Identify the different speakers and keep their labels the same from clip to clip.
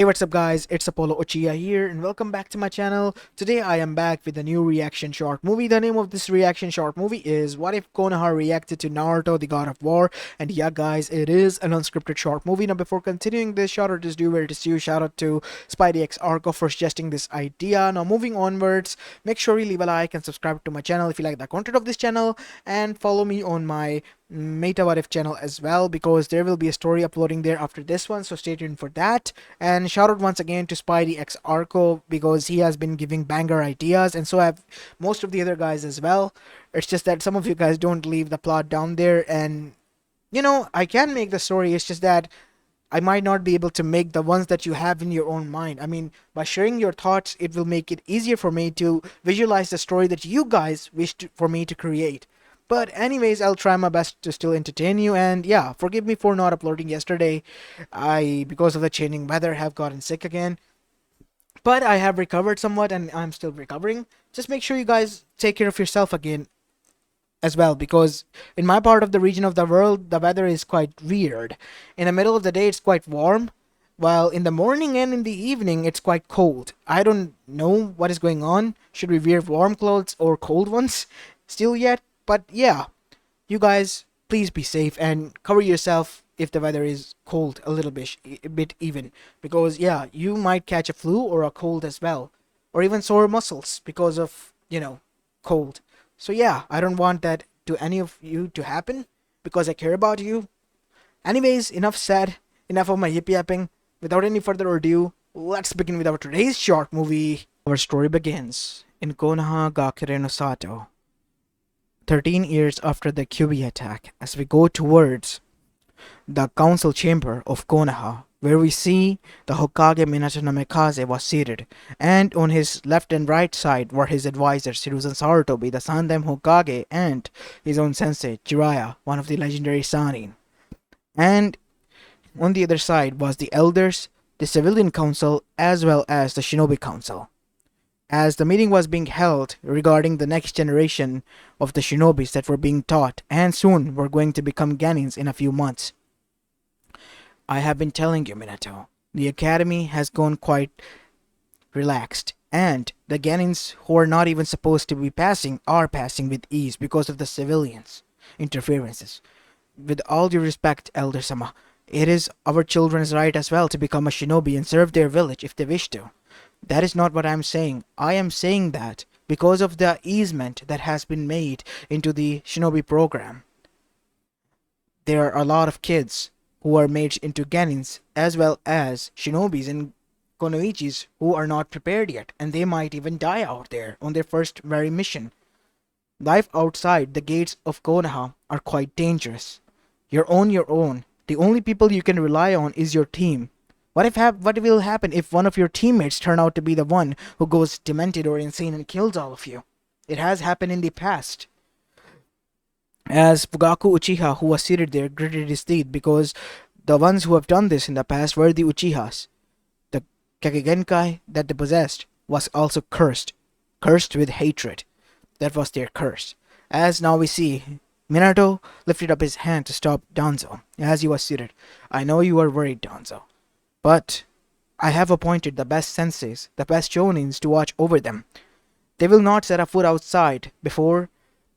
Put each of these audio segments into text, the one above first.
Speaker 1: Hey, what's up guys, it's Apollo Uchiha here and welcome back to my channel. Today I am back with a new reaction short movie. The name of this reaction short movie is What If Konoha Reacted to Naruto the God of War. And yeah guys, it is an unscripted short movie. Now before continuing this, shout out shout out to Spidey X Arco for suggesting this idea. Now moving onwards, make sure you leave a like and subscribe to my channel if you like the content of this channel, and follow me on my Meta What If channel as well, because there will be a story uploading there after this one, so stay tuned for that. And shout out once again to Spidey X Arco, because he has been giving banger ideas, and so have most of the other guys as well. It's just that some of you guys don't leave the plot down there, and I can make the story. It's just that I might not be able to make the ones that you have in your own mind. I mean, by sharing your thoughts, it will make it easier for me to visualize the story that you guys for me to create. But anyways, I'll try my best to still entertain you, and yeah, forgive me for not uploading yesterday. Because of the changing weather, have gotten sick again. But I have recovered somewhat, and I'm still recovering. Just make sure you guys take care of yourself again as well, because in my part of the region of the world, the weather is quite weird. In the middle of the day, it's quite warm, while in the morning and in the evening, it's quite cold. I don't know what is going on. Should we wear warm clothes or cold ones still yet? But yeah, you guys, please be safe and cover yourself if the weather is cold a bit even, because yeah, you might catch a flu or a cold as well, or even sore muscles because of cold. So yeah, I don't want that to any of you to happen, because I care about you. Anyways, enough said, enough of my yippee yapping. Without any further ado, let's begin with our today's short movie. Our story begins in Konoha Gakure no Sato, 13 years after the Kyubi attack, as we go towards the council chamber of Konoha, where we see the Hokage Minato Namikaze was seated, and on his left and right side were his advisors Hiruzen Sarutobi, the Sandaime Hokage, and his own sensei Jiraiya, one of the legendary Sannin. And on the other side was the elders, the civilian council, as well as the Shinobi council, as the meeting was being held regarding the next generation of the shinobis that were being taught and soon were going to become Genins in a few months. I have been telling you, Minato, the academy has gone quite relaxed, and the Genins who are not even supposed to be passing are passing with ease because of the civilians' interferences. With all due respect, Elder Sama, it is our children's right as well to become a shinobi and serve their village if they wish to. That is not what I'm saying. I am saying that because of the easement that has been made into the shinobi program, there are a lot of kids who are made into genins as well as shinobis and konoichis who are not prepared yet, and they might even die out there on their first very mission. Life outside the gates of Konoha are quite dangerous. You're on your own. The only people you can rely on is your team. What will happen if one of your teammates turn out to be the one who goes demented or insane and kills all of you? It has happened in the past. As Fugaku Uchiha, who was seated there, gritted his teeth, because the ones who have done this in the past were the Uchihas. The Kagegenkai that they possessed was also cursed with hatred. That was their curse. As now we see, Minato lifted up his hand to stop Danzo as he was seated. I know you are worried, Danzo, but I have appointed the best senseis, the best shonins to watch over them. They will not set a foot outside before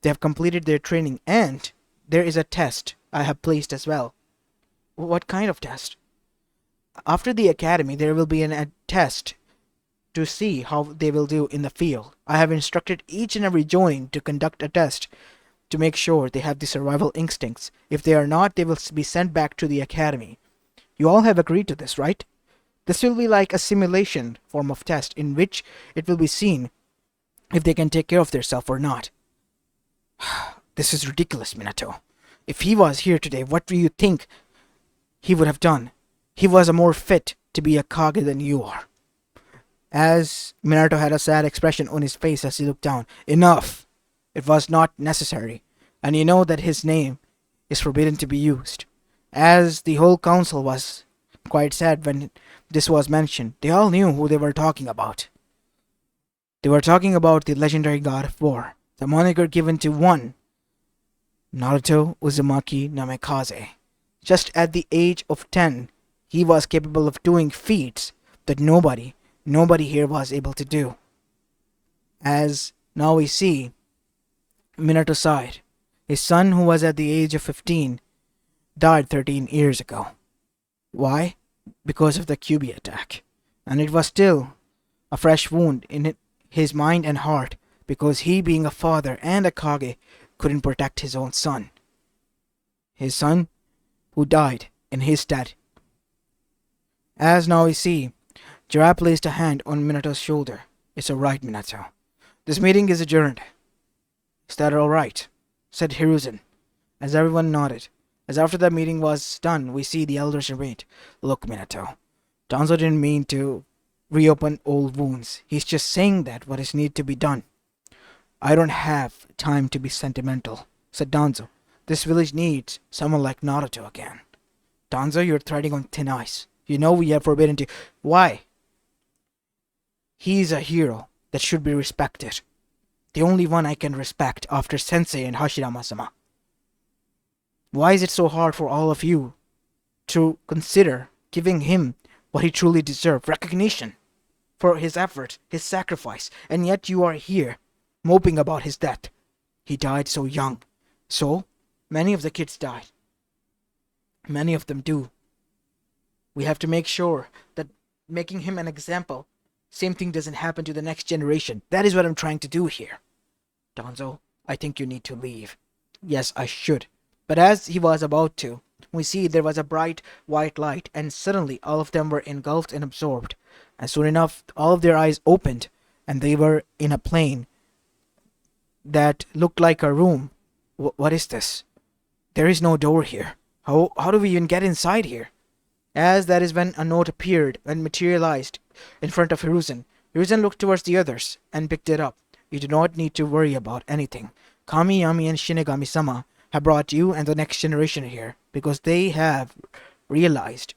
Speaker 1: they have completed their training, and there is a test I have placed as well. What kind of test? After the academy, there will be a test to see how they will do in the field. I have instructed each and every jonin to conduct a test to make sure they have the survival instincts. If they are not, they will be sent back to the academy. You all have agreed to this, right? This will be like a simulation form of test in which it will be seen if they can take care of themselves or not. This is ridiculous, Minato. If he was here today, what do you think he would have done? He was a more fit to be a Kage than you are. As Minato had a sad expression on his face as he looked down. Enough! It was not necessary, and you know that his name is forbidden to be used. As the whole council was quite sad when this was mentioned, they all knew who they were talking about. They were talking about the legendary god of war, the moniker given to one, Naruto Uzumaki Namikaze. Just at the age of 10, he was capable of doing feats that nobody here was able to do. As now we see, Minato sighed. His son, who was at the age of 15, died 13 years ago. Why? Because of the QB attack. And it was still a fresh wound in his mind and heart because he, being a father and a Kage, couldn't protect his own son. His son, who died in his stead. As now we see, Jiraiya placed a hand on Minato's shoulder. It's alright, Minato. This meeting is adjourned. Is that alright? Said Hiruzen, as everyone nodded. As after the meeting was done, we see the elders narrate. Look, Minato, Danzo didn't mean to reopen old wounds. He's just saying that what is needed to be done. I don't have time to be sentimental, said Danzo. This village needs someone like Naruto again. Danzo, you're treading on thin ice. You know we are forbidden to... Why? He's a hero that should be respected. The only one I can respect after Sensei and Hashirama-sama. Why is it so hard for all of you to consider giving him what he truly deserves, recognition for his effort, his sacrifice, and yet you are here moping about his death? He died so young. So many of the kids died. Many of them do. We have to make sure that making him an example, same thing doesn't happen to the next generation. That is what I'm trying to do here. Danzo, I think you need to leave. Yes, I should. But as he was about to, we see there was a bright white light, and suddenly all of them were engulfed and absorbed. And soon enough, all of their eyes opened, and they were in a plane that looked like a room. What is this? There is no door here. How do we even get inside here? As that is when a note appeared and materialized in front of Hiruzen. Hiruzen looked towards the others and picked it up. You do not need to worry about anything. Kami-Yami and Shinigami-sama have brought you and the next generation here because they have realized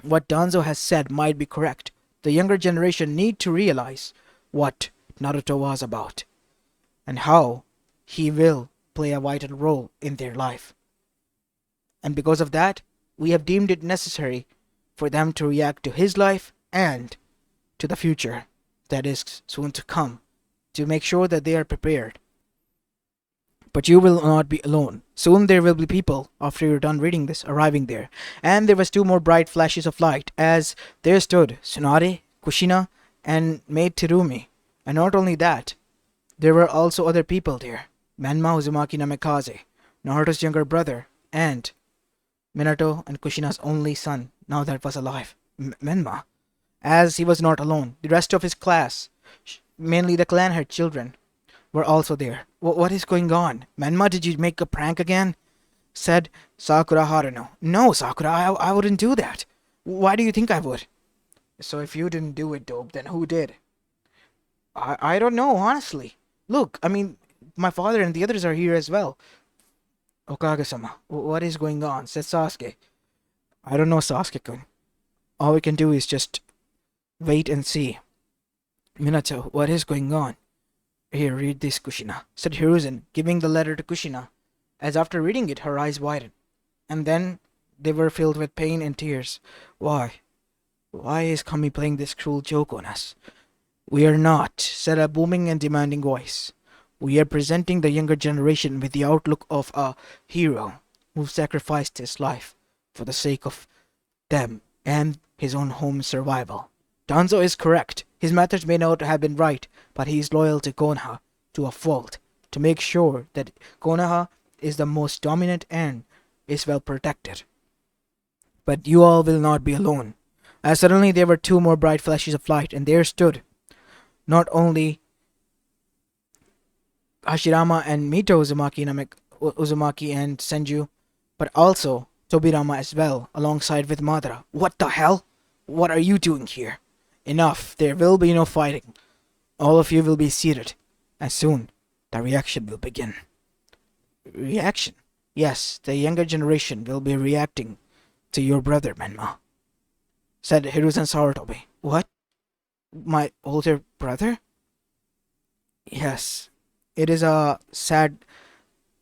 Speaker 1: what Danzo has said might be correct. The younger generation need to realize what Naruto was about and how he will play a vital role in their life. And because of that, we have deemed it necessary for them to react to his life and to the future that is soon to come, to make sure that they are prepared. But you will not be alone. Soon there will be people, after you're done reading this, arriving there. And there was 2 more bright flashes of light, as there stood Tsunade, Kushina, and maid Terumi. And not only that, there were also other people there. Menma Uzumaki Namikaze, Naruto's younger brother, and Minato and Kushina's only son, now that was alive, Menma. As he was not alone, the rest of his class, mainly the clan head children, were also there. What is going on? Menma, did you make a prank again? Said Sakura Haruno. No, Sakura, I wouldn't do that. Why do you think I would? So if you didn't do it, Dope, then who did? I don't know, honestly. Look, I mean, my father and the others are here as well. Okage-sama, what is going on? Said Sasuke. I don't know, Sasuke-kun. All we can do is just wait and see. Minato, what is going on? Here, read this, Kushina, said Hiruzen, giving the letter to Kushina, as after reading it, her eyes widened. And then they were filled with pain and tears. Why? Why is Kami playing this cruel joke on us? We are not, said a booming and demanding voice. We are presenting the younger generation with the outlook of a hero who sacrificed his life for the sake of them and his own home's survival. Danzo is correct. His methods may not have been right, but he is loyal to Konoha to a fault, to make sure that Konoha is the most dominant and is well protected. But you all will not be alone. As suddenly there were 2 more bright flashes of light, and there stood not only Hashirama and Mito Uzumaki and Senju, but also Tobirama as well, alongside with Madara. What the hell? What are you doing here? Enough, there will be no fighting. All of you will be seated, and soon the reaction will begin. Reaction? Yes, the younger generation will be reacting to your brother, Menma, said Hiruzen Sarutobi. What? My older brother? Yes, it is a sad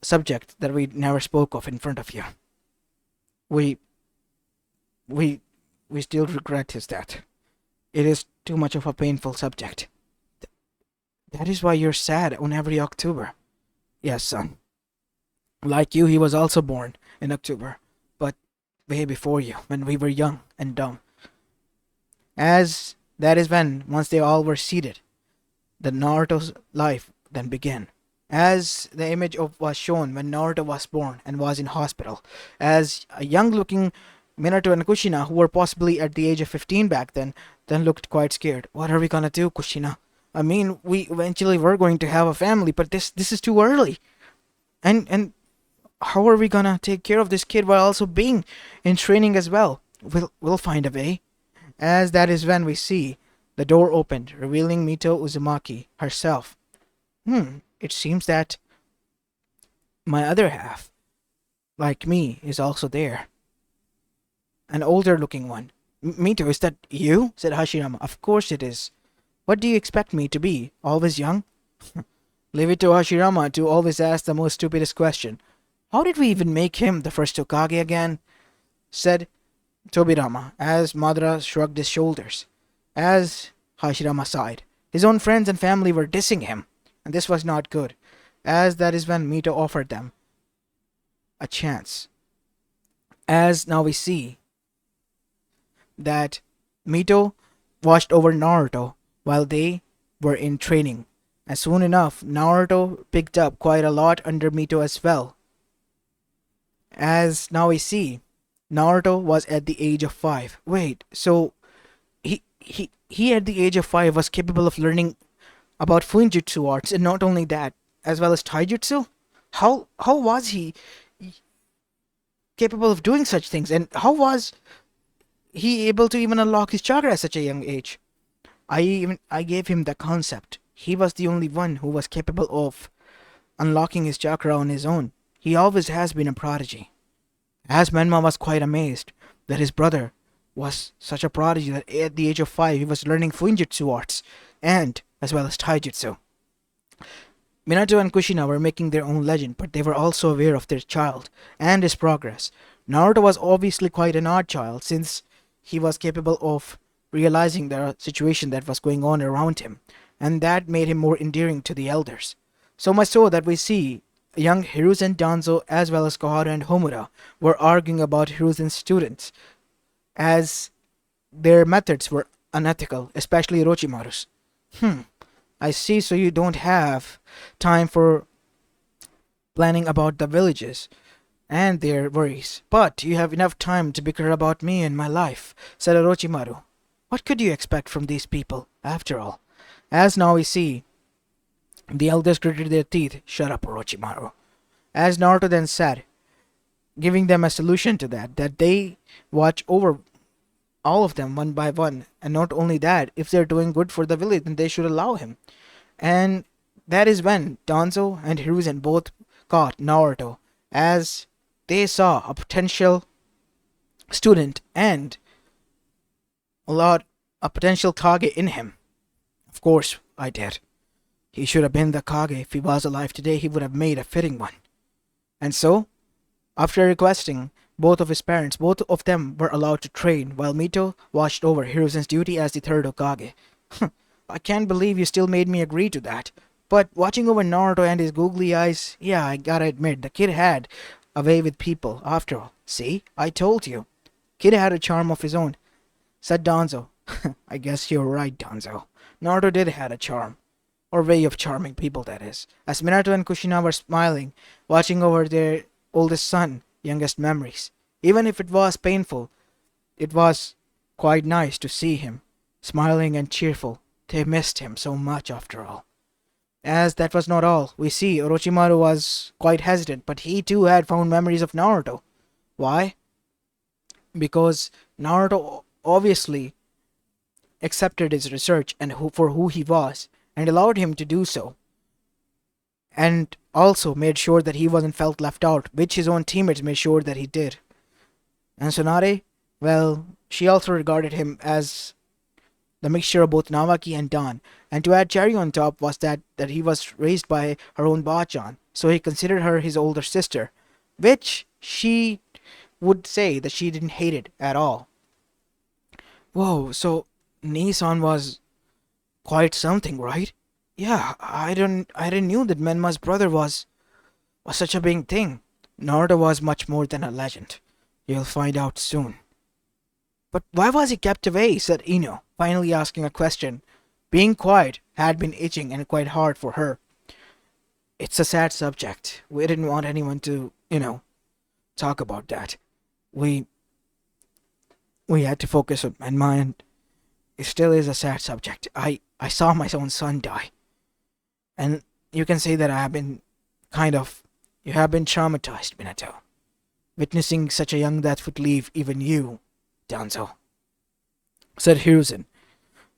Speaker 1: subject that we never spoke of in front of you. We still regret his death. It is too much of a painful subject. That is why you're sad on every October. Yes, son. Like you, he was also born in October, but way before you, when we were young and dumb. As that is when, once they all were seated, the Naruto's life then began. As the image of was shown when Naruto was born and was in hospital, as a young-looking Minato and Kushina, who were possibly at the age of 15 back then looked quite scared. What are we gonna do, Kushina? I mean, we eventually were going to have a family, but this is too early. And how are we gonna take care of this kid while also being in training as well? We'll find a way. As that is when we see the door opened, revealing Mito Uzumaki herself. It seems that my other half, like me, is also there. An older looking one. Mito, is that you? Said Hashirama. Of course it is. What do you expect me to be? Always young? Leave it to Hashirama to always ask the most stupidest question. How did we even make him the first Hokage again? Said Tobirama, as Madara shrugged his shoulders. As Hashirama sighed, his own friends and family were dissing him, and this was not good, as that is when Mito offered them a chance. As now we see that Mito watched over Naruto while they were in training, and soon enough Naruto picked up quite a lot under Mito as well. As now we see, Naruto was at the age of 5. Wait, so he at the age of 5 was capable of learning about Fuinjutsu arts, and not only that, as well as Taijutsu? How was he capable of doing such things, and how was he able to even unlock his chakra at such a young age? I gave him the concept. He was the only one who was capable of unlocking his chakra on his own. He always has been a prodigy. As Menma was quite amazed that his brother was such a prodigy that at the age of 5 he was learning Fuinjutsu arts and as well as Taijutsu. Minato and Kushina were making their own legend, but they were also aware of their child and his progress. Naruto was obviously quite an odd child since he was capable of realizing the situation that was going on around him, and that made him more endearing to the elders. So much so that we see young Hiruzen Danzo as well as Koharu and Homura were arguing about Hiruzen's students as their methods were unethical, especially Orochimaru's. I see, so you don't have time for planning about the villages and their worries, but you have enough time to bicker about me and my life, said Orochimaru. What could you expect from these people, after all? As now we see, the elders gritted their teeth. Shut up, Orochimaru. As Naruto then said, giving them a solution to that they watch over all of them one by one, and not only that, if they're doing good for the village, then they should allow him. And that is when Danzo and Hiruzen both caught Naruto, as they saw a potential student and a potential Kage in him. Of course, I did. He should have been the Kage. If he was alive today, he would have made a fitting one. And so, after requesting both of his parents, both of them were allowed to train, while Mito watched over Hiruzen's duty as the third Hokage. I can't believe you still made me agree to that. But watching over Naruto and his googly eyes, yeah, I gotta admit, the kid had a way with people, after all. See, I told you. Kid had a charm of his own, said Danzo. I guess you're right, Danzo. Naruto did have a charm. Or way of charming people, that is. As Minato and Kushina were smiling, watching over their oldest son, youngest memories. Even if it was painful, it was quite nice to see him, smiling and cheerful. They missed him so much after all. As that was not all, we see Orochimaru was quite hesitant, but he too had found memories of Naruto. Why? Because Naruto obviously accepted his research and for who he was, and allowed him to do so. And also made sure that he wasn't felt left out, which his own teammates made sure that he did. And Tsunade, well, she also regarded him as the mixture of both Nawaki and Dan. And to add cherry on top was that he was raised by her own Bachan, so he considered her his older sister, which she would say that she didn't hate it at all. Whoa, so Nissan was quite something, right? Yeah, I didn't knew that Menma's brother was such a big thing. Naruto was much more than a legend. You'll find out soon. But why was he kept away? Said Ino, finally asking a question. Being quiet had been itching and quite hard for her. It's a sad subject. We didn't want anyone to, talk about that. We we had to focus on Menma, and it still is a sad subject. I saw my own son die. And you can say that I have been kind of you have been traumatized, Minato. Witnessing such a young death would leave even you, Danzo, said Hiruzen.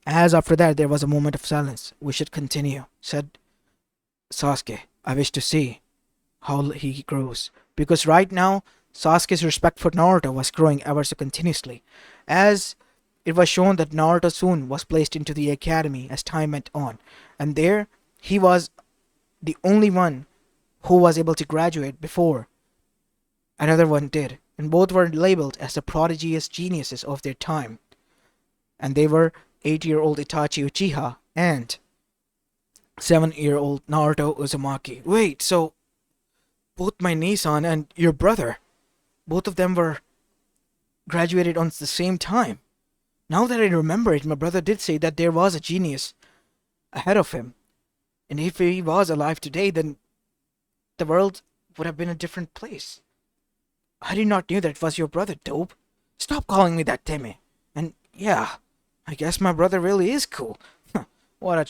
Speaker 1: As after that there was a moment of silence. We should continue, said Sasuke. I wish to see how he grows. Because right now, Sasuke's respect for Naruto was growing ever so continuously. As it was shown that Naruto soon was placed into the academy as time went on, and there he was the only one who was able to graduate before another one did, and both were labeled as the prodigious geniuses of their time, and they were 8-year-old Itachi Uchiha and 7-year-old Naruto Uzumaki. Wait, so both my Nissan and your brother, both of them were graduated on the same time. Now that I remember it, my brother did say that there was a genius ahead of him. And if he was alive today, then the world would have been a different place. I did not know that it was your brother, Dope. Stop calling me that, Timmy. And yeah, I guess my brother really is cool. What a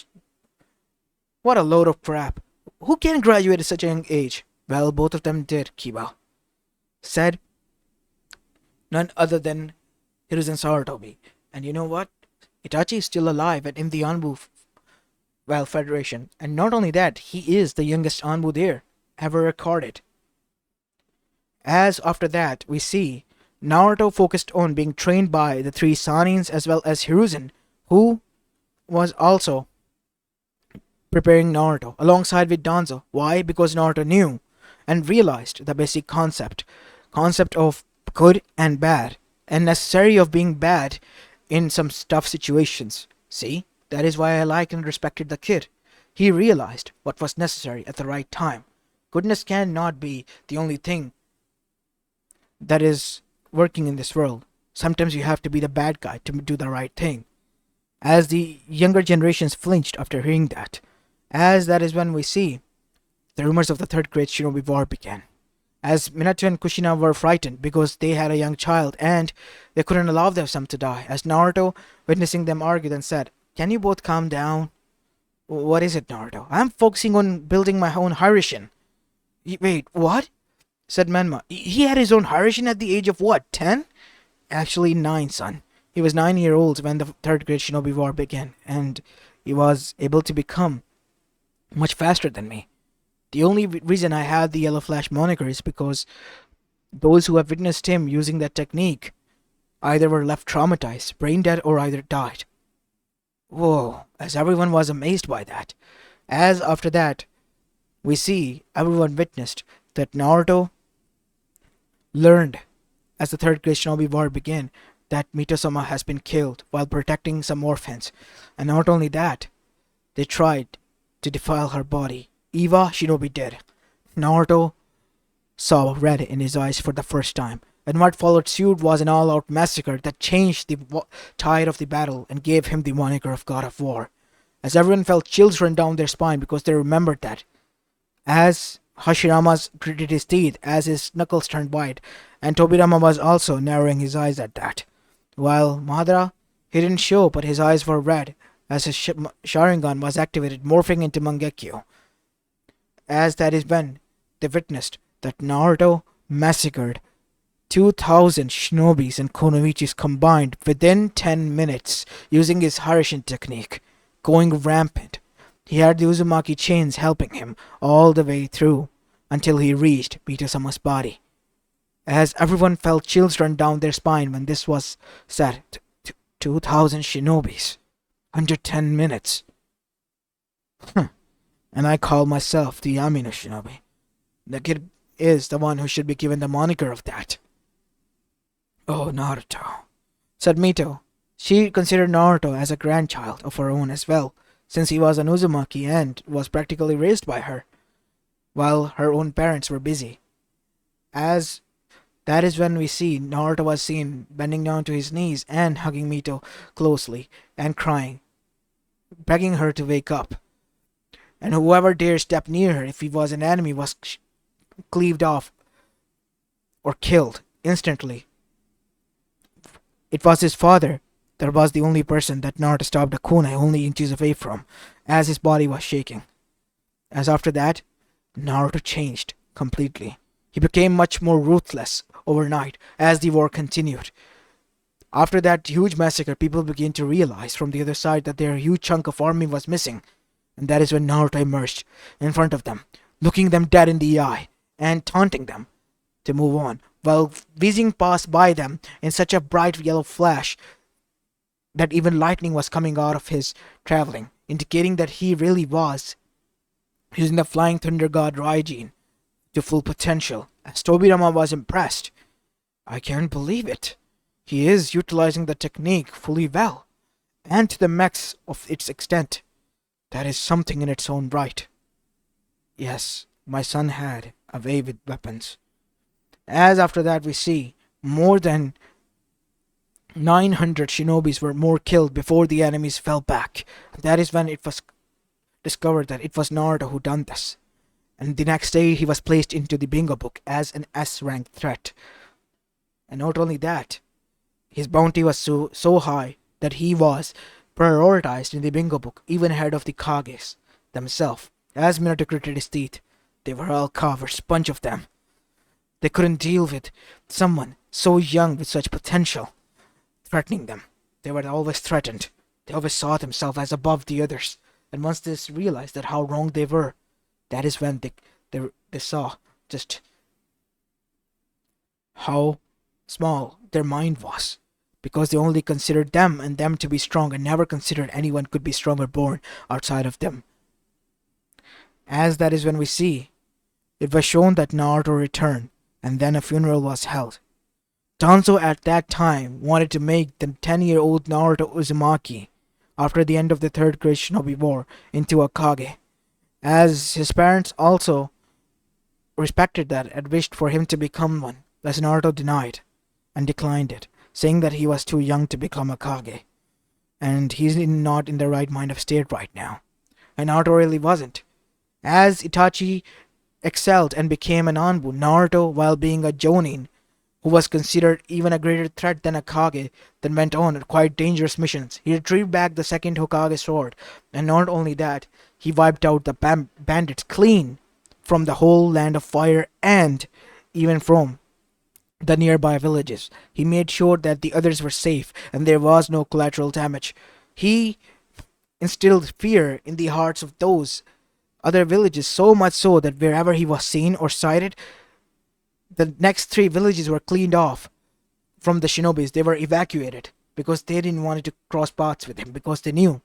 Speaker 1: what a load of crap. Who can graduate at such a young age? Well, both of them did, Kiba said, none other than Hiruzen Sarutobi. And you know what? Itachi is still alive and in the Federation. And not only that, he is the youngest Anbu there ever recorded. As after that, we see Naruto focused on being trained by the three Sanins as well as Hiruzen, who was also preparing Naruto alongside with Danzo. Why? Because Naruto knew and realized the basic concept of good and bad, and necessary of being bad in some tough situations. See, that is why I liked and respected the kid. He realized what was necessary at the right time. Goodness cannot be the only thing that is working in this world. Sometimes you have to be the bad guy to do the right thing. As the younger generations flinched after hearing that, as that is when we see the rumors of the third great Shinobi War began. As Minato and Kushina were frightened because they had a young child and they couldn't allow their son to die, as Naruto, witnessing them argue, then said, "Can you both calm down?" "What is it, Naruto?" "I'm focusing on building my own Hiraishin." "Wait, what?" said Menma. "He had his own Hiraishin at the age of what, 10? "Actually 9, son. He was 9 years old when the third great Shinobi War began, and he was able to become much faster than me. The only reason I had the Yellow Flash moniker is because those who have witnessed him using that technique either were left traumatized, brain dead, or either died." Whoa, as everyone was amazed by that. As after that, we see everyone witnessed that Naruto learned as the third great Shinobi War began that Mitosama has been killed while protecting some orphans. And not only that, they tried to defile her body. Eva Shinobi did. Naruto saw red in his eyes for the first time, and what followed suit was an all-out massacre that changed the tide of the battle and gave him the moniker of God of War. As everyone felt chills run down their spine because they remembered that. As Hashirama's gritted his teeth as his knuckles turned white, and Tobirama was also narrowing his eyes at that. While Madara, he didn't show, but his eyes were red as his Sharingan was activated, morphing into Mangekyo. As that is when they witnessed that Naruto massacred 2,000 shinobis and konoichis combined within 10 minutes using his Hiraishin technique, going rampant. He had the Uzumaki chains helping him all the way through until he reached Mitosama's body. As everyone felt chills run down their spine when this was said, 2,000 shinobis under 10 minutes. And I call myself the Yamino Shinobi. The kid is the one who should be given the moniker of that. "Oh, Naruto," said Mito, She considered Naruto as a grandchild of her own as well, since he was an Uzumaki and was practically raised by her, while her own parents were busy. As that is when we see Naruto was seen bending down to his knees and hugging Mito closely and crying, begging her to wake up. And whoever dared step near her, if he was an enemy, was cleaved off or killed instantly. It was his father that was the only person that Naruto stopped a kunai only inches away from, as his body was shaking. As after that, Naruto changed completely. He became much more ruthless overnight as the war continued. After that huge massacre, people began to realize from the other side that their huge chunk of army was missing, and that is when Naruto emerged in front of them, looking them dead in the eye and taunting them to move on, while whizzing past by them in such a bright yellow flash that even lightning was coming out of his traveling, indicating that he really was using the flying thunder god Raijin to full potential, as Tobirama was impressed. I can't believe it. He is utilizing the technique fully well, and to the max of its extent. That is something in its own right. Yes, my son had a way with weapons. As after that we see, more than 900 shinobis were more killed before the enemies fell back. That is when it was discovered that it was Naruto who done this. And the next day he was placed into the bingo book as an S-rank threat. And not only that, his bounty was so high that he was prioritized in the bingo book even ahead of the Kages themselves. As Minato gritted his teeth, they were all cowards, bunch of them. They couldn't deal with someone so young with such potential threatening them. They were always threatened. They always saw themselves as above the others. And once they realized that how wrong they were, that is when they saw just how small their mind was. Because they only considered them and them to be strong and never considered anyone could be strong or born outside of them. As that is when we see, it was shown that Naruto returned, and then a funeral was held. Danzo at that time wanted to make the 10-year-old Naruto Uzumaki, after the end of the Third Great Shinobi War, into a Kage, as his parents also respected that and wished for him to become one, as Naruto denied and declined it, saying that he was too young to become a Kage, and he's not in the right mind of state right now. And Naruto really wasn't. As Itachi excelled and became an Anbu, Naruto, while being a Jonin, who was considered even a greater threat than a Kage, then went on quite dangerous missions. He retrieved back the second Hokage sword, and not only that, he wiped out the bandits clean from the whole land of fire and even from the nearby villages. He made sure that the others were safe and there was no collateral damage. He instilled fear in the hearts of those other villages, so much so that wherever he was seen or sighted, the next 3 villages were cleaned off from the shinobis. They were evacuated because they didn't want to cross paths with him, because they knew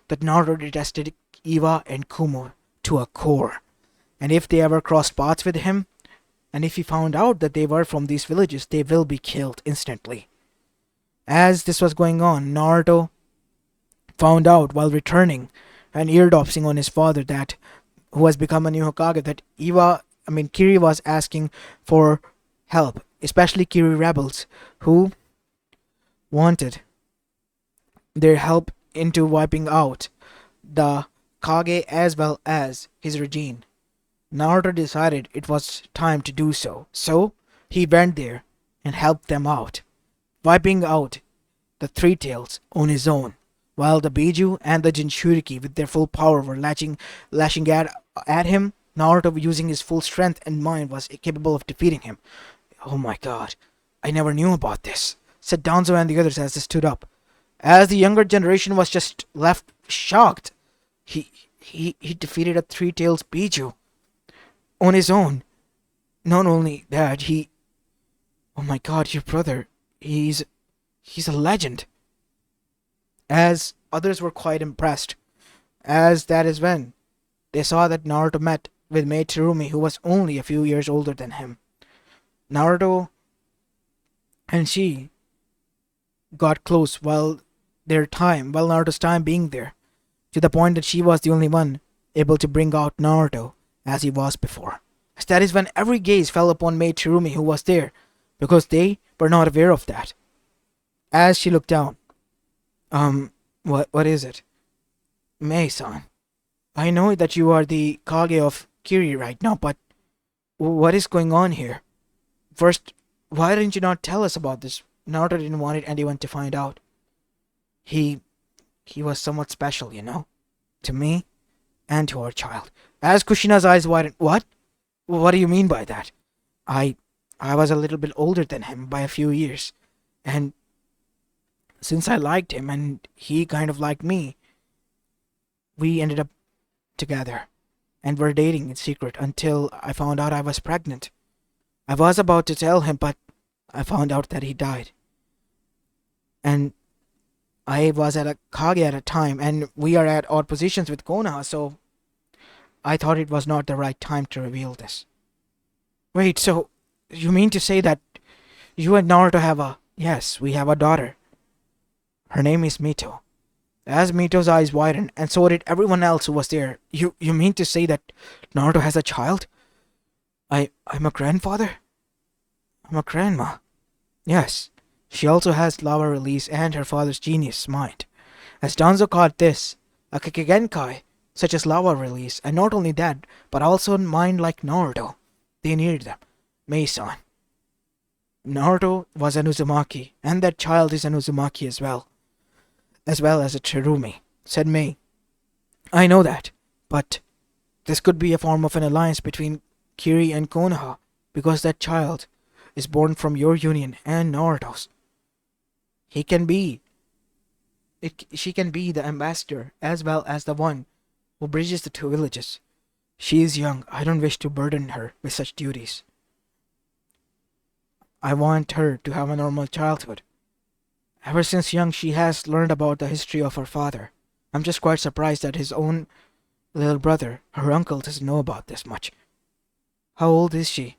Speaker 1: that Naruto detested Iwa and Kumo to a core. And if they ever crossed paths with him, and if he found out that they were from these villages, they will be killed instantly. As this was going on, Naruto found out while returning and eardopsing on his father, that who has become a new Hokage, that Kiri was asking for help, especially Kiri rebels who wanted their help into wiping out the Kage as well as his regime. Naruto decided it was time to do so, so he went there and helped them out, wiping out the 3 tails on his own, while the Biju and the Jinchuriki with their full power were lashing at him. Naruto, using his full strength and mind, was capable of defeating him. Oh my god, I never knew about this, said Danzo and the others as they stood up. As the younger generation was just left shocked. He defeated a 3 tails Biju on his own. Not only that, oh my god, your brother, he's a legend. As others were quite impressed, as that is when they saw that Naruto met with Mei Terumi, who was only a few years older than him. Naruto and she got close while their time, well, Naruto's time being there, to the point that she was the only one able to bring out Naruto as he was before. As that is when every gaze fell upon Maid Shirumi who was there, because they were not aware of that. As she looked down, what is it? Mei-san, I know that you are the Kage of Kiri right now, but what is going on here? First, why didn't you not tell us about this? Naruto didn't want anyone to find out. He was somewhat special, to me and to our child. As Kushina's eyes widened, what? What do you mean by that? I was a little bit older than him by a few years, and since I liked him and he kind of liked me, we ended up together and were dating in secret until I found out I was pregnant. I was about to tell him, but I found out that he died. And I was at a Kage at a time, and we are at odd positions with Konoha, so I thought it was not the right time to reveal this. Wait, so you mean to say that you and Naruto have a... Yes, we have a daughter. Her name is Mito. As Mito's eyes widened, and so did everyone else who was there, you mean to say that Naruto has a child? I'm a grandfather? I'm a grandma. Yes, she also has lava release and her father's genius mind. As Danzo caught this, a Kikigenkai, such as lava release, and not only that, but also mind like Naruto. They needed them. Mei-san. Naruto was an Uzumaki, and that child is an Uzumaki as well as a Tsurumi, said Mei. I know that, but this could be a form of an alliance between Kiri and Konoha, because that child is born from your union and Naruto's. She can be the ambassador as well as the one who bridges the two villages. She is young. I don't wish to burden her with such duties. I want her to have a normal childhood. Ever since young, she has learned about the history of her father. I'm just quite surprised that his own little brother, her uncle, doesn't know about this much. How old is she?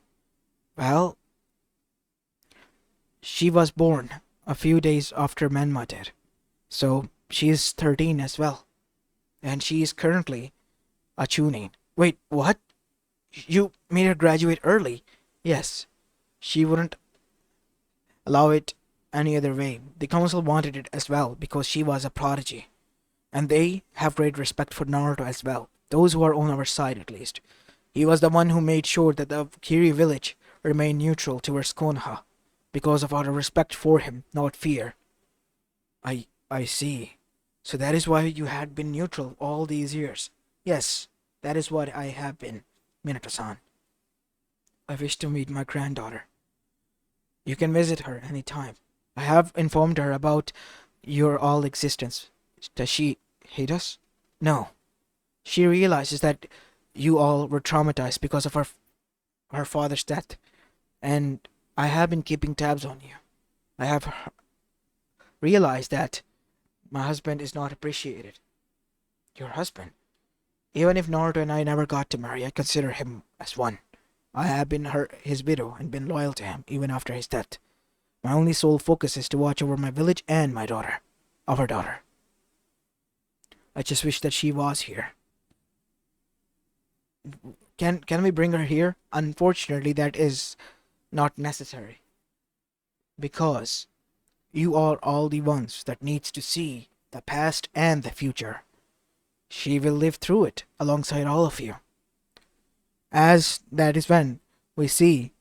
Speaker 1: Well, she was born a few days after Menma did, so she is 13 as well. And she is currently a chunin. Wait, what? You made her graduate early? Yes. She wouldn't allow it any other way. The council wanted it as well because she was a prodigy. And they have great respect for Naruto as well. Those who are on our side at least. He was the one who made sure that the Kiri village remained neutral towards Konoha because of our respect for him, not fear. I see. So that is why you had been neutral all these years. Yes, that is what I have been, Minato-san. I wish to meet my granddaughter. You can visit her any time. I have informed her about your all existence. Does she hate us? No. She realizes that you all were traumatized because of her father's death. And I have been keeping tabs on you. I have realized that my husband is not appreciated. Your husband? Even if Naruto and I never got to marry, I consider him as one. I have been his widow and been loyal to him even after his death. My only sole focus is to watch over my village and my daughter. Our daughter. I just wish that she was here. Can we bring her here? Unfortunately, that is not necessary. Because you are all the ones that needs to see the past and the future. She will live through it alongside all of you. As that is when we see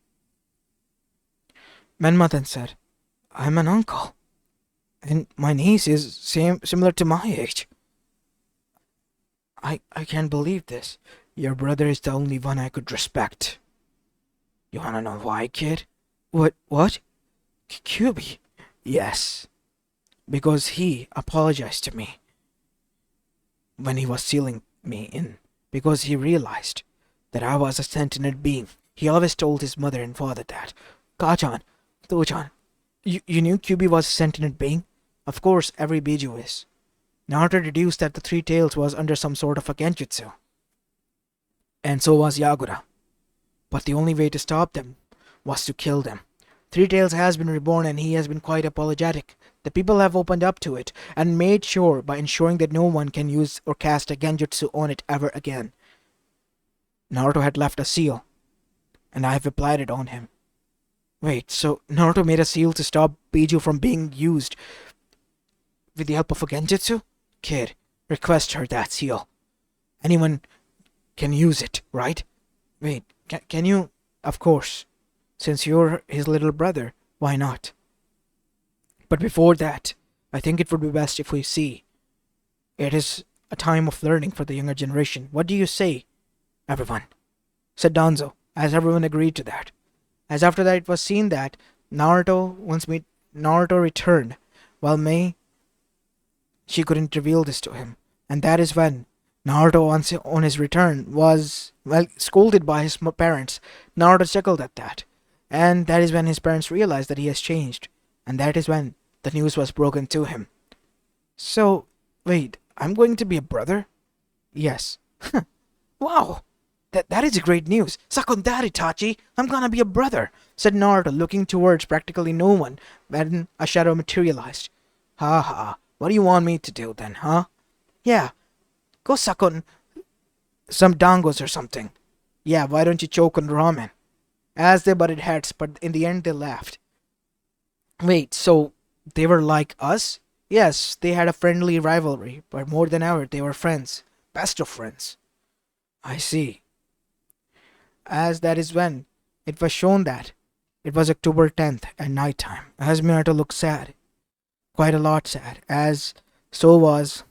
Speaker 1: Menma then said, I'm an uncle. And my niece is similar to my age. I can't believe this. Your brother is the only one I could respect. You wanna know why, kid? What? Kyubi? Yes. Because he apologized to me when he was sealing me in. Because he realized that I was a sentient being. He always told his mother and father that. Kachan, Tochan, you knew Kyubi was a sentient being? Of course, every Biju is. Naruto deduced that the three tails was under some sort of a genjutsu. And so was Yagura. But the only way to stop them was to kill them. Three Tails has been reborn and he has been quite apologetic. The people have opened up to it and made sure by ensuring that no one can use or cast a genjutsu on it ever again. Naruto had left a seal, and I have applied it on him. Wait, so Naruto made a seal to stop Biju from being used with the help of a genjutsu? Kid, request her that seal. Anyone can use it, right? Wait, can you? Of course. Since you're his little brother, why not? But before that, I think it would be best if we see. It is a time of learning for the younger generation. What do you say, everyone? Said Danzo, as everyone agreed to that. As after that it was seen that Naruto returned, while May, she couldn't reveal this to him. And that is when Naruto on his return was, well, scolded by his parents. Naruto chuckled at that. And that is when his parents realized that he has changed. And that is when the news was broken to him. So, wait, I'm going to be a brother? Yes. Wow! That is great news. Suck on that, Itachi. I'm gonna be a brother, said Naruto, looking towards practically no one when a shadow materialized. Ha ha. What do you want me to do then, huh? Yeah, go suck on some dangos or something. Yeah, why don't you choke on ramen? As they butted heads, but in the end they laughed. Wait, so they were like us? Yes, they had a friendly rivalry, but more than ever they were friends. Best of friends. I see. As that is when it was shown that it was October 10th at night time, as Minato looked sad. Quite a lot sad, as so was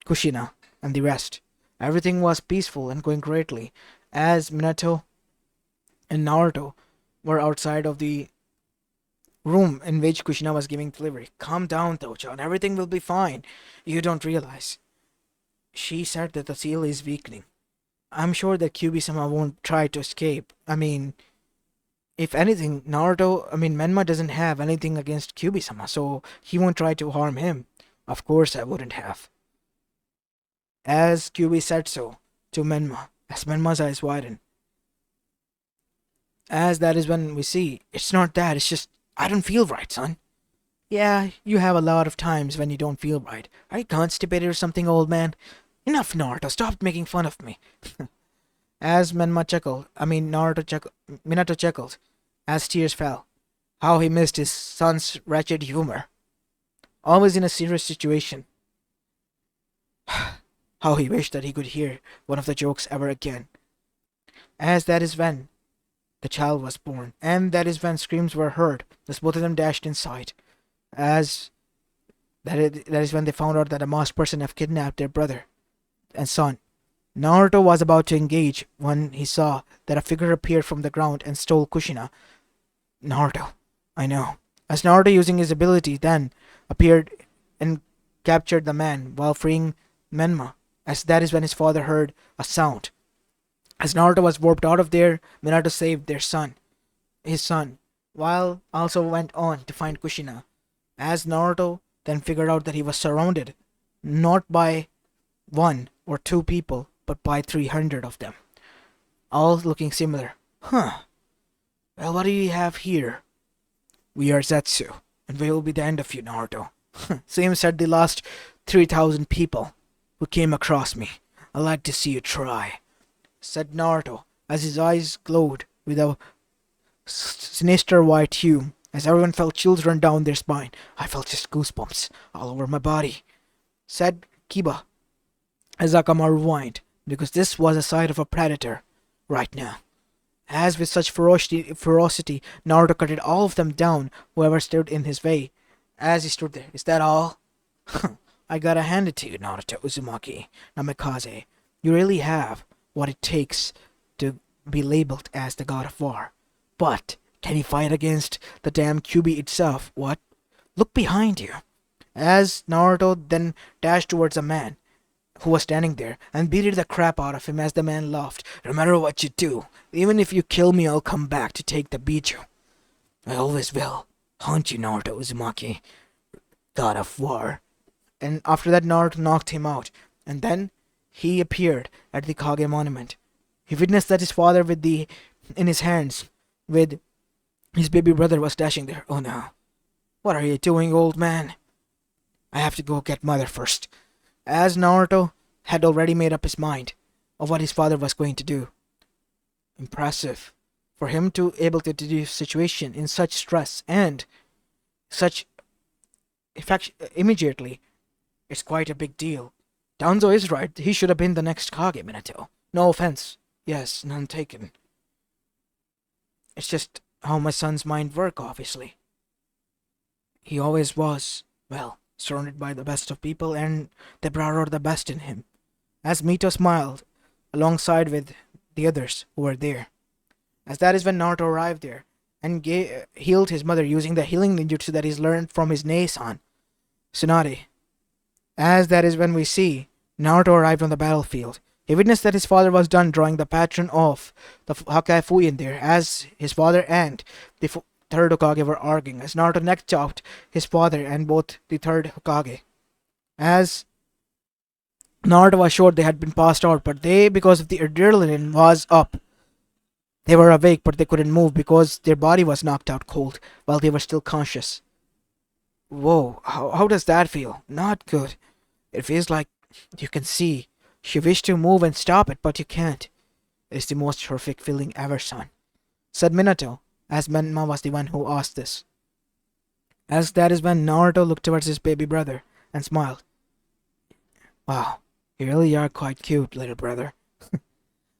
Speaker 1: Kushina and the rest. Everything was peaceful and going greatly, as Minato and Naruto were outside of the room in which Kushina was giving delivery. Calm down, Touchan, everything will be fine. You don't realize. She said that the seal is weakening. I'm sure that Kyuubi-sama won't try to escape. I mean, if anything, Menma doesn't have anything against Kyuubi-sama, so he won't try to harm him. Of course I wouldn't have. As Kyuubi said so to Menma, as Menma's eyes widened. As that is when we see, it's not that, it's just, I don't feel right, son. Yeah, you have a lot of times when you don't feel right. Are you constipated or something, old man? Enough, Naruto, stop making fun of me. As Minato chuckled, as tears fell. How he missed his son's wretched humor. Always in a serious situation. How he wished that he could hear one of the jokes ever again. As that is when the child was born, and that is when screams were heard, as both of them dashed inside. As that is when they found out that a masked person had kidnapped their brother and son. Naruto was about to engage when he saw that a figure appeared from the ground and stole Kushina. Naruto, I know. As Naruto, using his ability, then appeared and captured the man while freeing Menma, as that is when his father heard a sound. As Naruto was warped out of there, Minato saved his son, while also went on to find Kushina. As Naruto then figured out that he was surrounded, not by one or two people, but by 300 of them, all looking similar. Huh. Well, what do you have here? We are Zetsu, and we will be the end of you, Naruto. Same said the last 3,000 people who came across me. I'd like to see you try, said Naruto, as his eyes glowed with a sinister white hue, as everyone felt chills run down their spine. I felt just goosebumps all over my body, said Kiba, as Akamaru whined, because this was a sight of a predator right now. As with such ferocity, Naruto cutted all of them down, whoever stood in his way. As he stood there, is that all? I gotta hand it to you, Naruto Uzumaki Namikaze. You really have what it takes to be labeled as the God of War. But can you fight against the damn Kyuubi itself? What? Look behind you. As Naruto then dashed towards a man who was standing there and beated the crap out of him as the man laughed. No matter what you do, even if you kill me, I'll come back to take the Biju. I always will haunt you, Naruto Uzumaki, God of War. And after that, Naruto knocked him out, and then he appeared at the Kage monument. He witnessed that his father in his hands with His baby brother was dashing there. Oh no. What are you doing, old man? I have to go get mother first. As Naruto had already made up his mind of what his father was going to do. Impressive. For him to able to deduce situation in such stress and such effect immediately, it's quite a big deal. Danzo is right. He should have been the next Kage Minato. No offense. Yes, none taken. It's just how my son's mind work, obviously. He always was, well, surrounded by the best of people and they brought out the best in him. As Mito smiled, alongside with the others who were there. As that is when Naruto arrived there and healed his mother using the healing ninjutsu that he's learned from his Nei-san, Tsunade. As that is when we see Naruto arrived on the battlefield. He witnessed that his father was done drawing the pattern of the Hakai Fuyin there, as his father and the third Hokage were arguing, as Naruto neck chopped his father and both the third Hokage. As Naruto was sure they had been passed out, but they, because of the adrenaline, was up. They were awake, but they couldn't move because their body was knocked out cold while they were still conscious. Whoa, how does that feel? Not good. It feels like you can see. You wish to move and stop it, but you can't. It is the most horrific feeling ever, son, said Minato, as Menma was the one who asked this. As that is when Naruto looked towards his baby brother and smiled. Wow, you really are quite cute, little brother.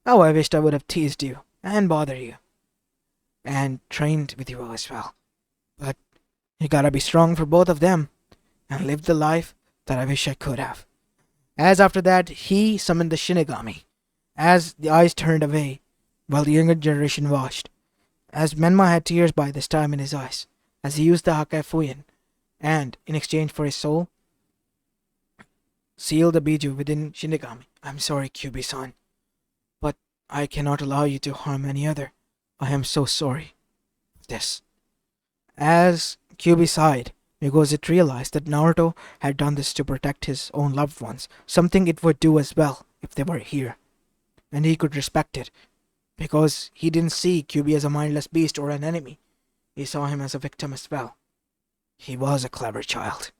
Speaker 1: Oh, I wished I would have teased you and bothered you and trained with you as well. But you gotta be strong for both of them and live the life that I wish I could have. As after that, he summoned the Shinigami, as the eyes turned away while the younger generation watched, as Menma had tears by this time in his eyes, as he used the Hakai Fuyin, and, in exchange for his soul, sealed the Biju within Shinigami. I'm sorry, Kyubi-san, but I cannot allow you to harm any other. I am so sorry for this. As Kyubi sighed, because it realized that Naruto had done this to protect his own loved ones, something it would do as well if they were here. And he could respect it, because he didn't see Kyubi as a mindless beast or an enemy. He saw him as a victim as well. He was a clever child.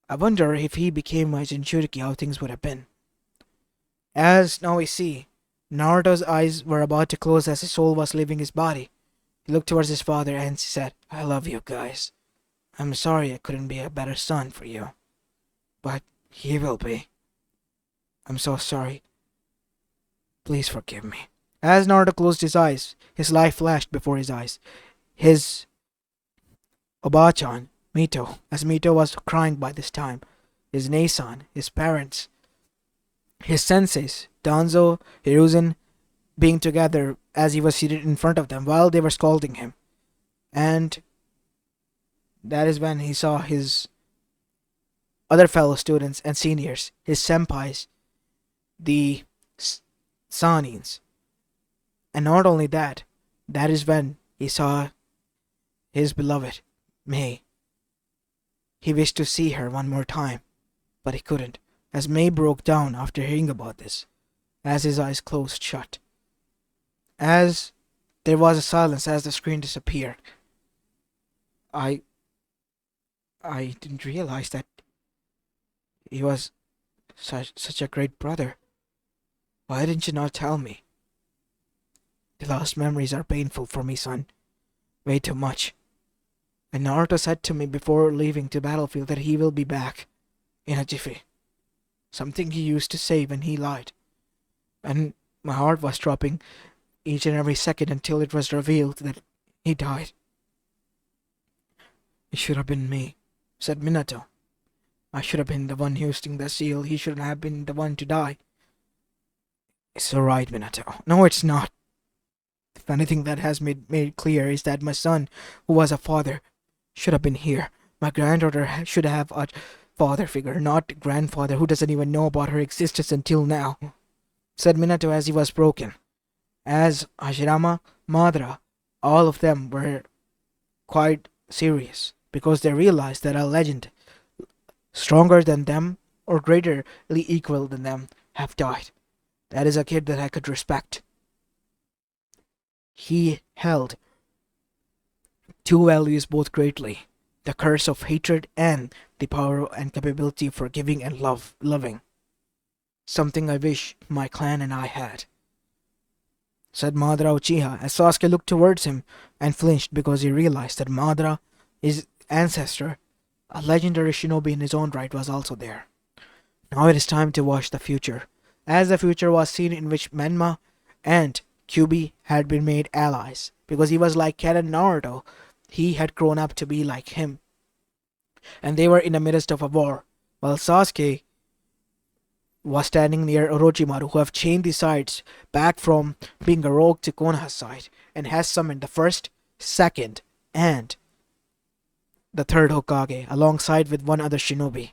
Speaker 1: I wonder if he became my Jinchuriki how things would have been. As now we see, Naruto's eyes were about to close as his soul was leaving his body. He looked towards his father and said, I love you guys. I'm sorry I couldn't be a better son for you. But he will be. I'm so sorry. Please forgive me. As Naruto closed his eyes, his life flashed before his eyes. His Obachan, Mito, as Mito was crying by this time, his Nei-san, his parents, his senseis, Danzo, Hiruzen, being together as he was seated in front of them while they were scolding him. And that is when he saw his other fellow students and seniors, his senpais, the Sanins. And not only that, that is when he saw his beloved, Mei. He wished to see her one more time, but he couldn't, as Mei broke down after hearing about this, as his eyes closed shut. As there was a silence as the screen disappeared. I didn't realize that he was such a great brother. Why didn't you not tell me? The last memories are painful for me, son. Way too much. And Naruto said to me before leaving the battlefield that he will be back in a jiffy. Something he used to say when he lied. And my heart was dropping each and every second until it was revealed that he died. It should have been me, said Minato. I should have been the one hoisting the seal. He shouldn't have been the one to die. It's alright, Minato. No, it's not. If anything that has made clear is that my son, who was a father, should have been here. My granddaughter should have a father figure, not grandfather who doesn't even know about her existence until now, said Minato as he was broken. As Hashirama, Madara, all of them were quite serious because they realized that a legend stronger than them or greaterly equal than them have died. That is a kid that I could respect. He held Two values both greatly: the curse of hatred and the power and capability for giving and loving. Something I wish my clan and I had, said Madara Uchiha as Sasuke looked towards him and flinched because he realized that Madara, his ancestor, a legendary shinobi in his own right, was also there. Now it is time to watch the future, as the future was seen in which Menma and Kyuubi had been made allies, because he was like Ken and Naruto. He had grown up to be like him, and they were in the midst of a war, while Sasuke was standing near Orochimaru, who have changed the sides back from being a rogue to Konoha's side, and has summoned the first, second, and the third Hokage, alongside with one other shinobi,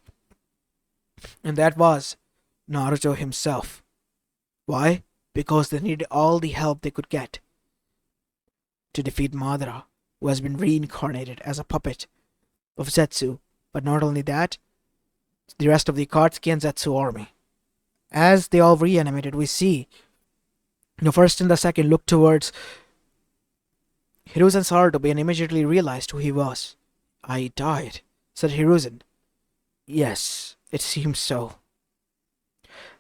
Speaker 1: and that was Naruto himself. Why? Because they needed all the help they could get to defeat Madara, who has been reincarnated as a puppet of Zetsu. But not only that, the rest of the Akatsuki and Zetsu army. As they all reanimated, we see the first and the second look towards Hiruzen Sarutobi and immediately realized who he was. I died, said Hiruzen. Yes, it seems so.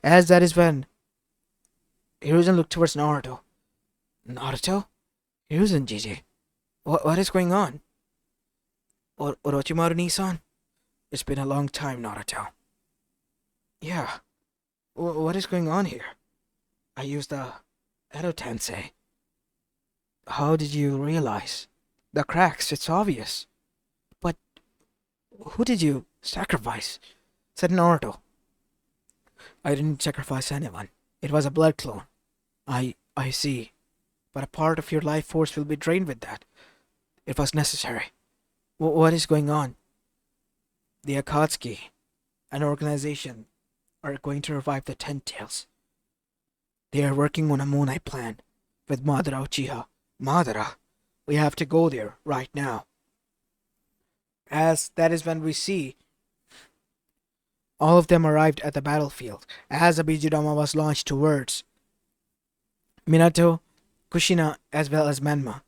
Speaker 1: As that is when Hiruzen looked towards Naruto. Naruto? Hiruzen Jiji. What is going on? Orochimaru-ni-san? It's been a long time, Naruto. Yeah. What is going on here? I used the Edo Tensei. How did you realize? The cracks, it's obvious. But who did you sacrifice? Said Naruto. I didn't sacrifice anyone. It was a blood clone. I see. But a part of your life force will be drained with that. It was necessary. What is going on? The Akatsuki, an organization, are going to revive the Ten Tails. They are working on a Moonlight plan with Madara Uchiha. Madara? We have to go there right now. As that is when we see all of them arrived at the battlefield as a Bijudama was launched towards Minato, Kushina, as well as Menma,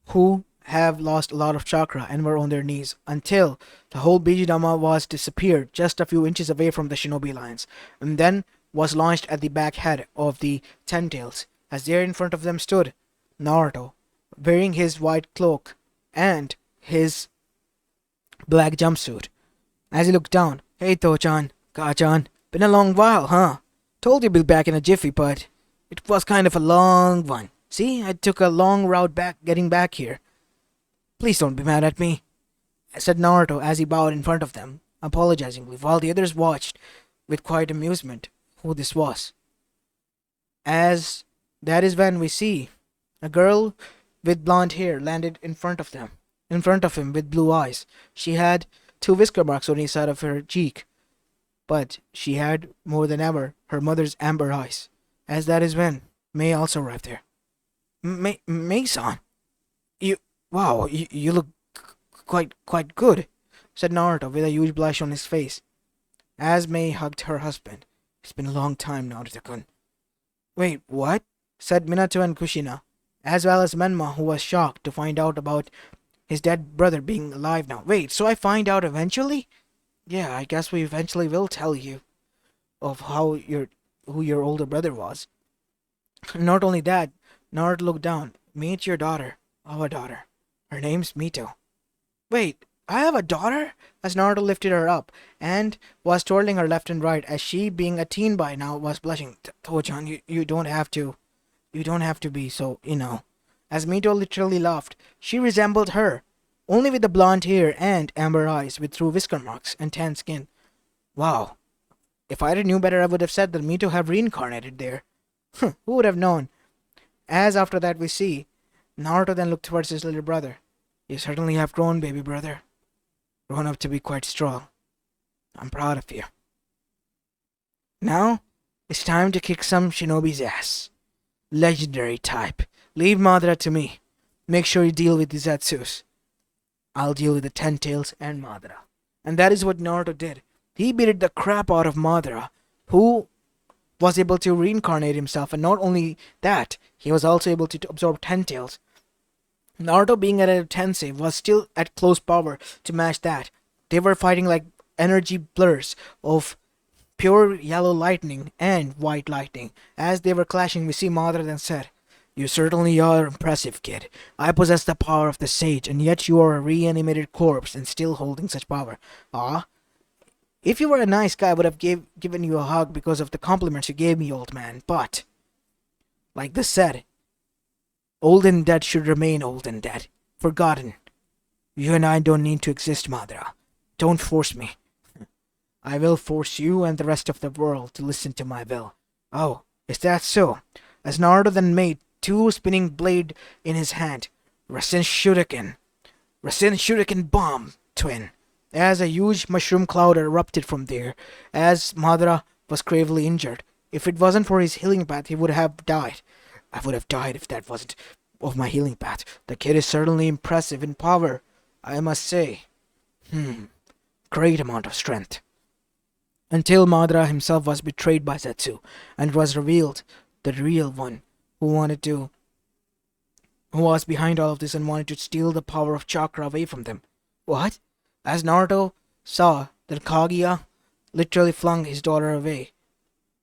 Speaker 1: who have lost a lot of chakra and were on their knees until the whole Bijudama was disappeared just a few inches away from the shinobi lines, and then was launched at the back head of the Ten Tails, as there in front of them stood Naruto, wearing his white cloak and his black jumpsuit. As he looked down, "Hey To-chan, Ka-chan, been a long while, huh? Told you you'd be back in a jiffy, but it was kind of a long one. See, I took a long route back getting back here. Please don't be mad at me," said Naruto as he bowed in front of them, apologizingly, while the others watched with quiet amusement who this was. As that is when we see a girl with blonde hair landed in front of him with blue eyes. She had 2 whisker marks on each side of her cheek, but she had, more than ever, her mother's amber eyes. As that is when Mei also arrived there. Mei-san, wow, you look quite good, said Naruto with a huge blush on his face, as Mei hugged her husband. It's been a long time, Naruto-kun. Wait, what? Said Minato and Kushina, as well as Menma, who was shocked to find out about his dead brother being alive now. Wait, so I find out eventually? Yeah, I guess we eventually will tell you of who your older brother was. Not only that, Naruto looked down. Meet your daughter, our daughter. Her name's Mito. Wait, I have a daughter? As Naruto lifted her up and was twirling her left and right, as she, being a teen by now, was blushing. To-chan, you don't have to. You don't have to be so, As Mito literally laughed, she resembled her, only with the blonde hair and amber eyes with 2 whisker marks and tan skin. Wow. If I knew better, I would have said that Mito have reincarnated there. Who would have known? As after that we see, Naruto then looked towards his little brother. You certainly have grown, baby brother. Grown up to be quite strong. I'm proud of you. Now, it's time to kick some shinobi's ass. Legendary type. Leave Madara to me. Make sure you deal with the Zetsus. I'll deal with the Ten Tails and Madara. And that is what Naruto did. He beat the crap out of Madara, who was able to reincarnate himself, and not only that, he was also able to absorb Ten Tails Naruto being at a tensei was still at close power to match that. They were fighting like energy blurs of pure yellow lightning and white lightning. As they were clashing, we see Madara then said, "You certainly are impressive, kid. I possess the power of the sage, and yet you are a reanimated corpse and still holding such power. Ah, if you were a nice guy, I would have given you a hug because of the compliments you gave me, old man. But, like this said, old and dead should remain old and dead. Forgotten. You and I don't need to exist, Madara. Don't force me. I will force you and the rest of the world to listen to my will." "Oh, is that so?" As Naruto then made two spinning blade in his hand. Rasen Shuriken. Rasen Shuriken Bomb, twin. As a huge mushroom cloud erupted from there, as Madara was gravely injured. If it wasn't for his healing path, he would have died. I would have died if that wasn't of my healing path. The kid is certainly impressive in power, I must say. Great amount of strength. Until Madara himself was betrayed by Zetsu, and it was revealed the real one who was behind all of this and wanted to steal the power of chakra away from them. What? As Naruto saw that Kaguya literally flung his daughter away,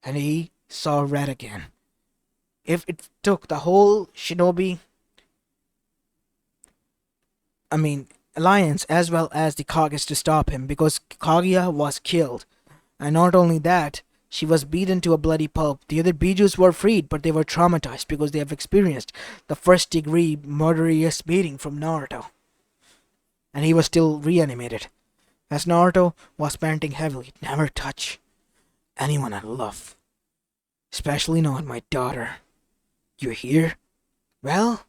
Speaker 1: and he saw red again. If it took the whole Shinobi, alliance as well as the Kages to stop him, because Kaguya was killed. And not only that, she was beaten to a bloody pulp. The other Bijus were freed, but they were traumatized because they have experienced the first-degree murderous beating from Naruto. And he was still reanimated. As Naruto was panting heavily, "Never touch anyone I love. Especially not my daughter. You hear? Well,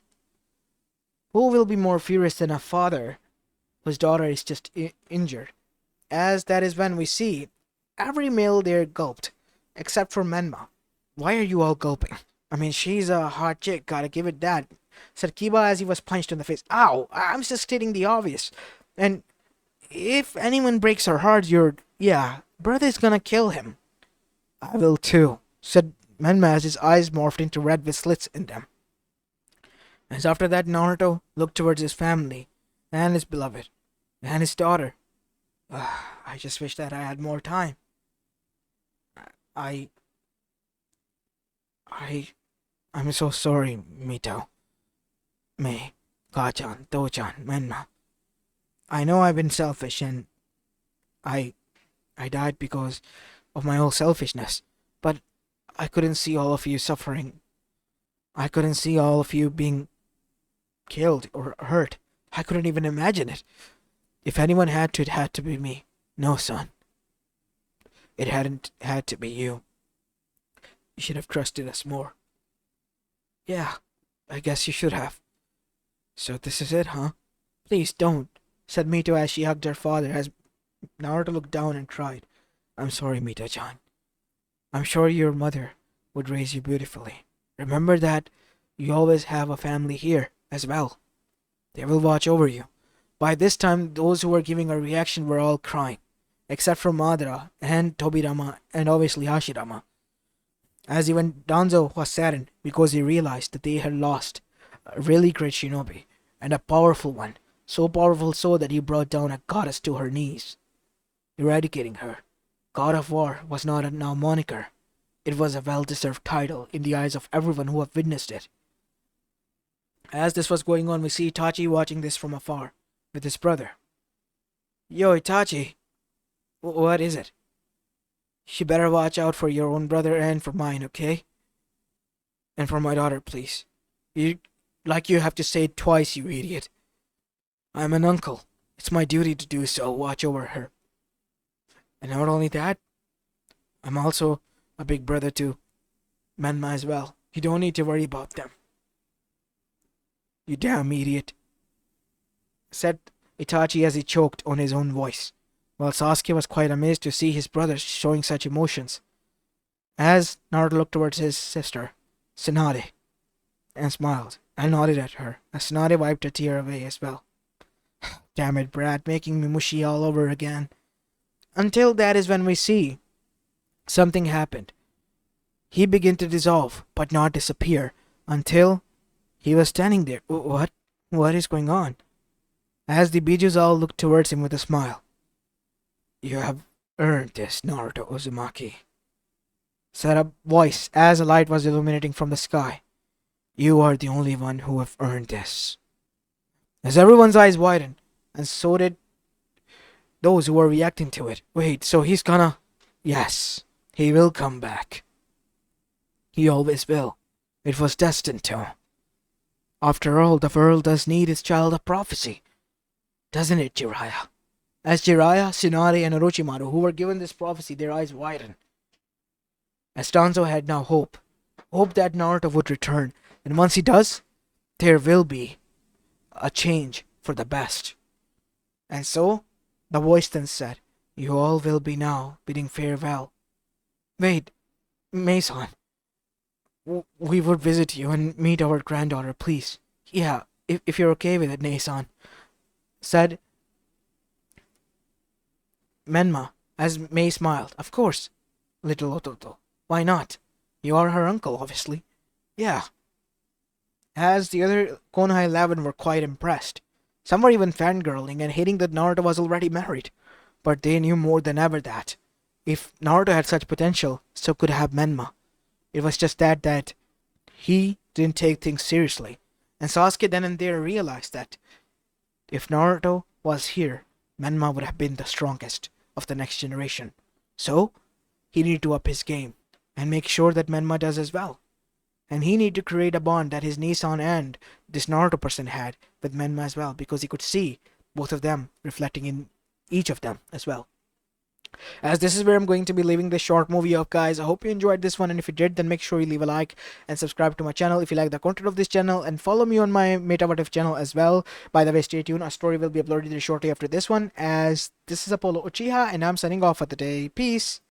Speaker 1: who will be more furious than a father whose daughter is just injured?" As that is when we see every male there gulped, except for Menma. "Why are you all gulping? She's a hot chick, gotta give it that," said Kiba as he was punched in the face. "Ow, I'm just stating the obvious. And if anyone breaks her heart, brother's gonna kill him." "I will too," said Menma as his eyes morphed into red with slits in them. As after that, Naruto looked towards his family, and his beloved, and his daughter. I just wish that I had more time. I'm so sorry, Mito. Mei, Ka-chan, To-chan, Menma. I know I've been selfish and I died because of my own selfishness, but I couldn't see all of you suffering. I couldn't see all of you being killed or hurt. I couldn't even imagine it. If anyone had to, it had to be me. No, son. It hadn't had to be you. You should have trusted us more." "Yeah, I guess you should have." "So this is it, huh?" "Please don't," said Mito as she hugged her father as Naruto looked down and cried. "I'm sorry, Mito-chan. I'm sure your mother would raise you beautifully. Remember that you always have a family here as well. They will watch over you." By this time, those who were giving a reaction were all crying, except for Madara and Tobirama and obviously Hashirama. As even Danzo was saddened because he realized that they had lost a really great shinobi and a powerful one, so powerful so that he brought down a goddess to her knees, eradicating her. God of War was not a now moniker. It was a well-deserved title in the eyes of everyone who have witnessed it. As this was going on, we see Itachi watching this from afar with his brother. "Yo, Itachi, what is it? You better watch out for your own brother and for mine, okay? And for my daughter, please. You have to say it twice, you idiot. I'm an uncle. It's my duty to do so, watch over her. And not only that, I'm also a big brother to Menma as well. You don't need to worry about them." "You damn idiot," said Itachi as he choked on his own voice, while Sasuke was quite amazed to see his brother showing such emotions. As Naruto looked towards his sister, Tsunade, and smiled, and nodded at her, as Tsunade wiped a tear away as well. "Damn it, Brad, making me mushy all over again." Until that is when we see something happened. He began to dissolve, but not disappear, until he was standing there. What? What is going on? As the Bijuzal looked towards him with a smile. You have earned this, Naruto Uzumaki, said a voice as a light was illuminating from the sky. You are the only one who have earned this. As everyone's eyes widened, and so did those who were reacting to it. Wait, so he's gonna... Yes, he will come back. He always will. It was destined to. After all, the world does need its child of prophecy. Doesn't it, Jiraiya? As Jiraiya, Tsunade, and Orochimaru, who were given this prophecy, their eyes widened. As Danzo had now hope. Hope that Naruto would return. And once he does, there will be a change for the best. And so, the voice then said, You all will be now bidding farewell. Wait, Mason. We would visit you and meet our granddaughter, please. Yeah, if you're okay with it, Nason, said Menma, as May smiled. Of course, little Ototo. Why not? You are her uncle, obviously. Yeah. As the other Konoha 11 were quite impressed. Some were even fangirling and hating that Naruto was already married. But they knew more than ever that if Naruto had such potential, so could have Menma. It was just that he didn't take things seriously. And Sasuke then and there realized that if Naruto was here, Menma would have been the strongest of the next generation. So, he needed to up his game and make sure that Menma does as well. And he needed to create a bond that his Nissan and this Naruto person had with Menma as well, because he could see both of them reflecting in each of them as well. As this is where I'm going to be leaving this short movie up, guys. I hope you enjoyed this one, and if you did, then make sure you leave a like and subscribe to my channel if you like the content of this channel, and follow me on my Metavative channel as well. By the way, stay tuned, a story will be uploaded shortly after this one, as this is Apollo Uchiha, and I'm signing off for the day. Peace.